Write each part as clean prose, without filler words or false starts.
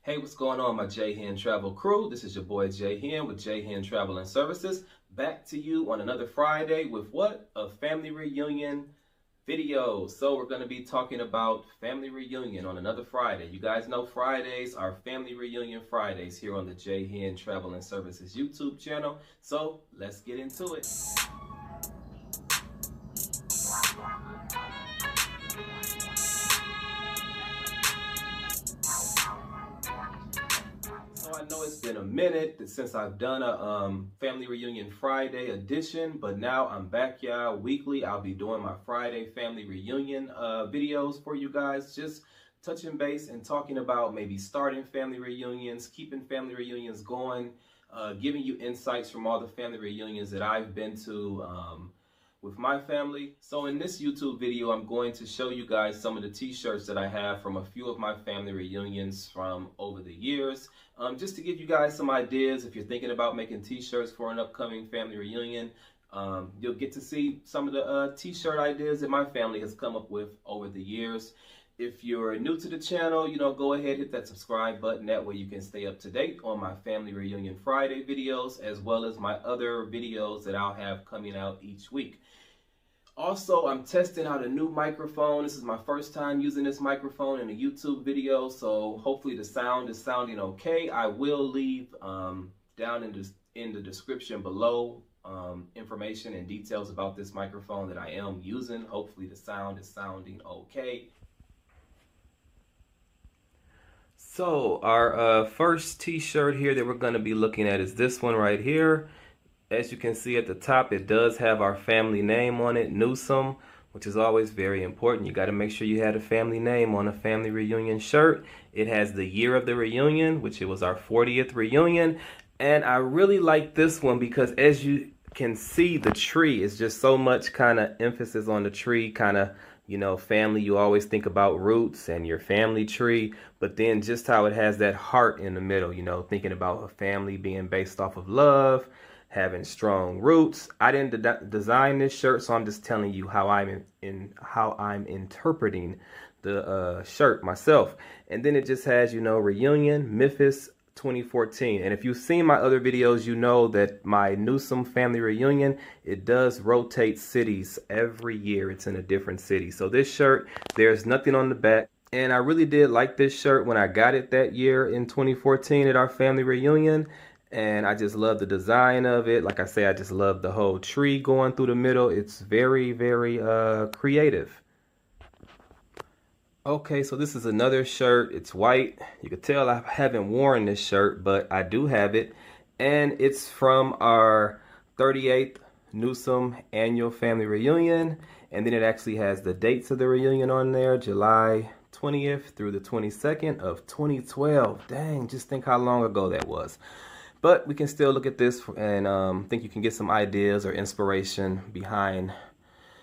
Hey, what's going on, my J-Hen travel crew? This is your boy J-Hen with J-Hen Travel and Services. Back to you on another Friday with what? A family reunion video. So we're going to be talking about family reunion on another Friday. You guys know Fridays are family reunion Fridays here on the J-Hen Travel and Services YouTube channel. So let's get into it. So I know it's been a minute since I've done a family reunion Friday edition, but now I'm back, y'all. Weekly, I'll be doing my Friday family reunion videos for you guys, just touching base and talking about maybe starting family reunions, keeping family reunions going, giving you insights from all the family reunions that I've been to with my family. So in this YouTube video, I'm going to show you guys some of the t-shirts that I have from a few of my family reunions from over the years. Just to give you guys some ideas, if you're thinking about making t-shirts for an upcoming family reunion, you'll get to see some of the t-shirt ideas that my family has come up with over the years. If you're new to the channel, go ahead, hit that subscribe button. That way you can stay up to date on my Family Reunion Friday videos, as well as my other videos that I'll have coming out each week. Also, I'm testing out a new microphone. This is my first time using this microphone in a YouTube video, so hopefully the sound is sounding okay. I will leave down in the description below information and details about this microphone that I am using. Hopefully the sound is sounding okay. So our first t-shirt here that we're going to be looking at is this one right here. As you can see at the top, it does have our family name on it, Newsome, which is always very important. You got to make sure you had a family name on a family reunion shirt. It has the year of the reunion, which it was our 40th reunion. And I really like this one because as you can see, the tree is just so much kind of emphasis on the tree, kind of, family. You always think about roots and your family tree, but then just how it has that heart in the middle, thinking about a family being based off of love, having strong roots. I didn't design this shirt, so I'm just telling you how I'm interpreting the shirt myself. And then it just has, reunion, Memphis 2014. And if you've seen my other videos, you know that my Newsome family reunion, it does rotate cities every year. It's in a different city. So this shirt, there's nothing on the back. And I really did like this shirt when I got it that year in 2014 at our family reunion. And I just love the design of it. Like I say, I just love the whole tree going through the middle. It's very, very creative. Okay, so this is another shirt. It's white. You can tell I haven't worn this shirt, but I do have it. And it's from our 38th Newsome annual family reunion. And then it actually has the dates of the reunion on there, July 20th through the 22nd of 2012. Dang, just think how long ago that was. But we can still look at this and think you can get some ideas or inspiration behind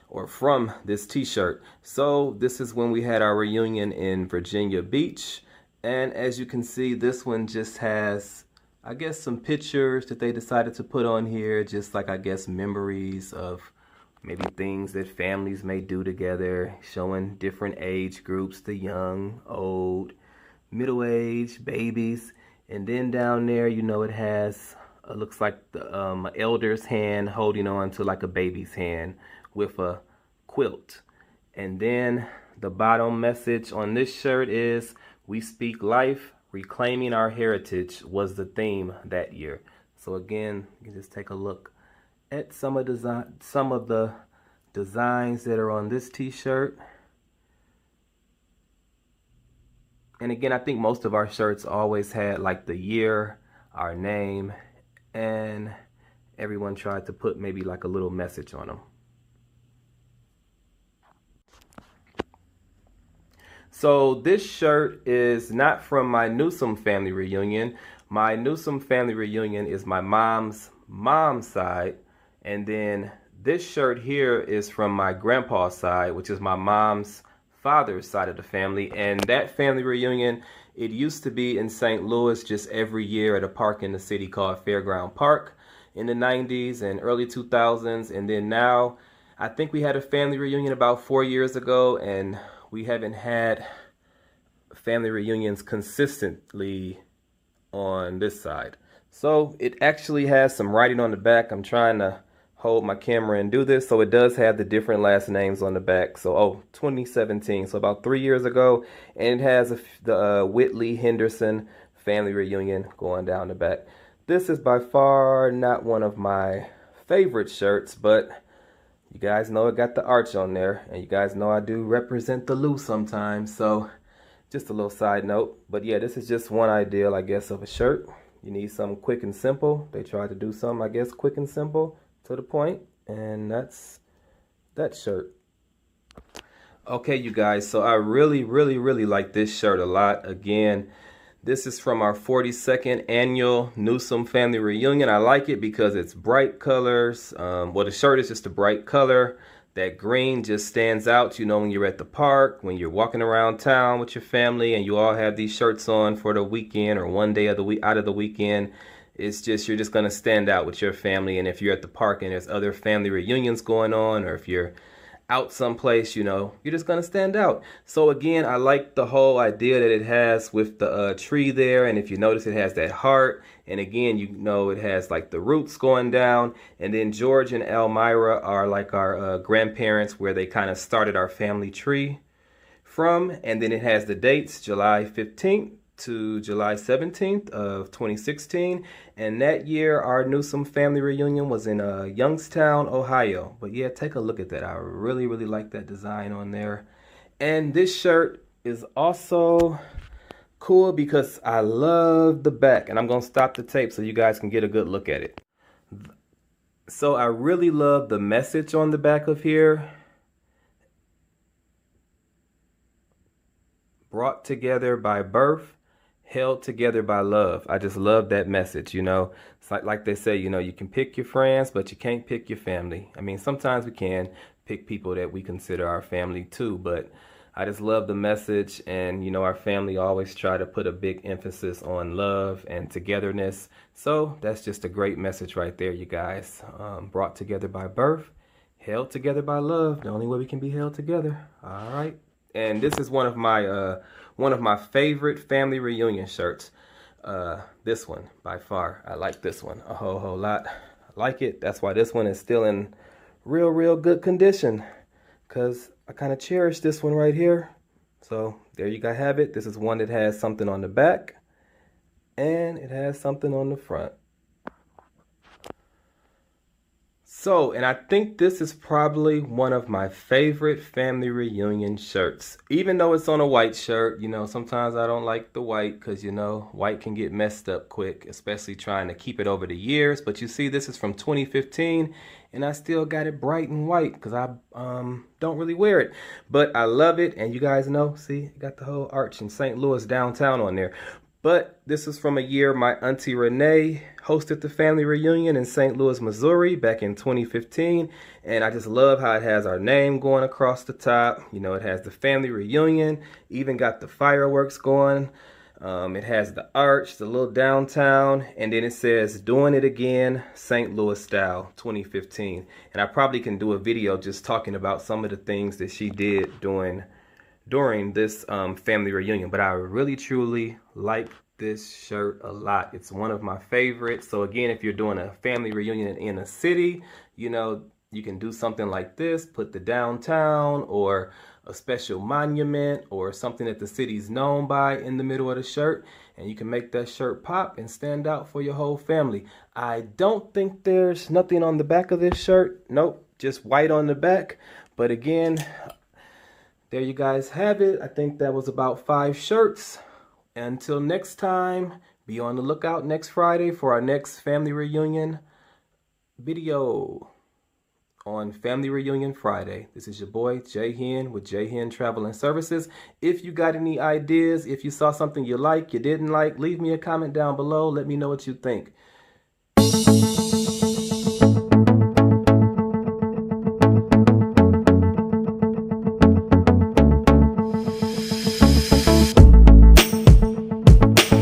or from this t-shirt. So this is when we had our reunion in Virginia Beach. And as you can see, this one just has, I guess, some pictures that they decided to put on here. Just like, I guess, memories of maybe things that families may do together, showing different age groups, the young, old, middle-aged, babies. And then down there, it has, looks like the elder's hand holding on to like a baby's hand with a quilt. And then the bottom message on this shirt is, "We speak life, reclaiming our heritage" was the theme that year. So again, you can just take a look at some of the designs that are on this t-shirt. And again, I think most of our shirts always had like the year, our name, and everyone tried to put maybe like a little message on them. So this shirt is not from my Newsome family reunion. My Newsome family reunion is my mom's side. And then this shirt here is from my grandpa's side, which is my mom's father's side of the family. And that family reunion, it used to be in St. Louis just every year at a park in the city called Fairground Park in the 90s and early 2000s. And then now, I think we had a family reunion about 4 years ago, and we haven't had family reunions consistently on this side. So it actually has some writing on the back. I'm trying to hold my camera and do this. So it does have the different last names on the back. So, 2017. So about 3 years ago. And it has the Whitley Henderson family reunion going down the back. This is by far not one of my favorite shirts, but you guys know it got the arch on there. And you guys know I do represent the Lou sometimes. So just a little side note. But yeah, this is just one ideal, I guess, of a shirt. You need something quick and simple. They tried to do something, I guess, quick and simple to the point. And that's that shirt. Okay, you guys, so I really like this shirt a lot. Again, this is from our 42nd annual Newsome family reunion. I like it because it's bright colors. Well, the shirt is just a bright color. That green just stands out, you know, when you're at the park, when you're walking around town with your family and you all have these shirts on for the weekend or one day of the week out of the weekend. It's just, you're just going to stand out with your family. And if you're at the park and there's other family reunions going on, or if you're out someplace, you know, you're just going to stand out. So again, I like the whole idea that it has with the tree there. And if you notice, it has that heart. And again, you know, it has like the roots going down. And then George and Elmira are like our grandparents, where they kind of started our family tree from. And then it has the dates, July 15th to July 17th of 2016. And that year, our Newsome family reunion was in Youngstown, Ohio. But yeah, take a look at that. I really like that design on there. And this shirt is also cool because I love the back. And I'm going to stop the tape so you guys can get a good look at it. So I really love the message on the back of here. Brought together by birth, held together by love. I just love that message, you know. It's like they say, you know, you can pick your friends, but you can't pick your family. I mean, sometimes we can pick people that we consider our family too, but I just love the message. And, you know, our family always try to put a big emphasis on love and togetherness. So that's just a great message right there, you guys. Brought together by birth, held together by love. The only way we can be held together. All right. And this is one of my favorite family reunion shirts. This one by far. I like this one a whole lot. I like it. That's why this one is still in real good condition, because I kind of cherish this one right here. So there you guys have it. This is one that has something on the back and it has something on the front. So, and I think this is probably one of my favorite family reunion shirts. Even though it's on a white shirt, you know, sometimes I don't like the white because, you know, white can get messed up quick, especially trying to keep it over the years. But you see, this is from 2015 and I still got it bright and white because I don't really wear it. But I love it. And you guys know, see, it got the whole arch in St. Louis downtown on there. But this is from a year my auntie Renee hosted the family reunion in St. Louis, Missouri back in 2015. And I just love how it has our name going across the top. You know, it has the family reunion, even got the fireworks going. It has the arch, the little downtown, and then it says doing it again, St. Louis style 2015. And I probably can do a video just talking about some of the things that she did during this family reunion. But I really truly like this shirt a lot. It's one of my favorites. So again, if you're doing a family reunion in a city, you know, you can do something like this, put the downtown or a special monument or something that the city's known by in the middle of the shirt, and you can make that shirt pop and stand out for your whole family. I don't think there's nothing on the back of this shirt. Nope, just white on the back. But again, there you guys have it. I think that was about 5 shirts. Until next time, be on the lookout next Friday for our next family reunion video on Family Reunion Friday. This is your boy J-Hen with J-Hen Travel and Services. If you got any ideas, if you saw something you like, you didn't like, leave me a comment down below. Let me know what you think.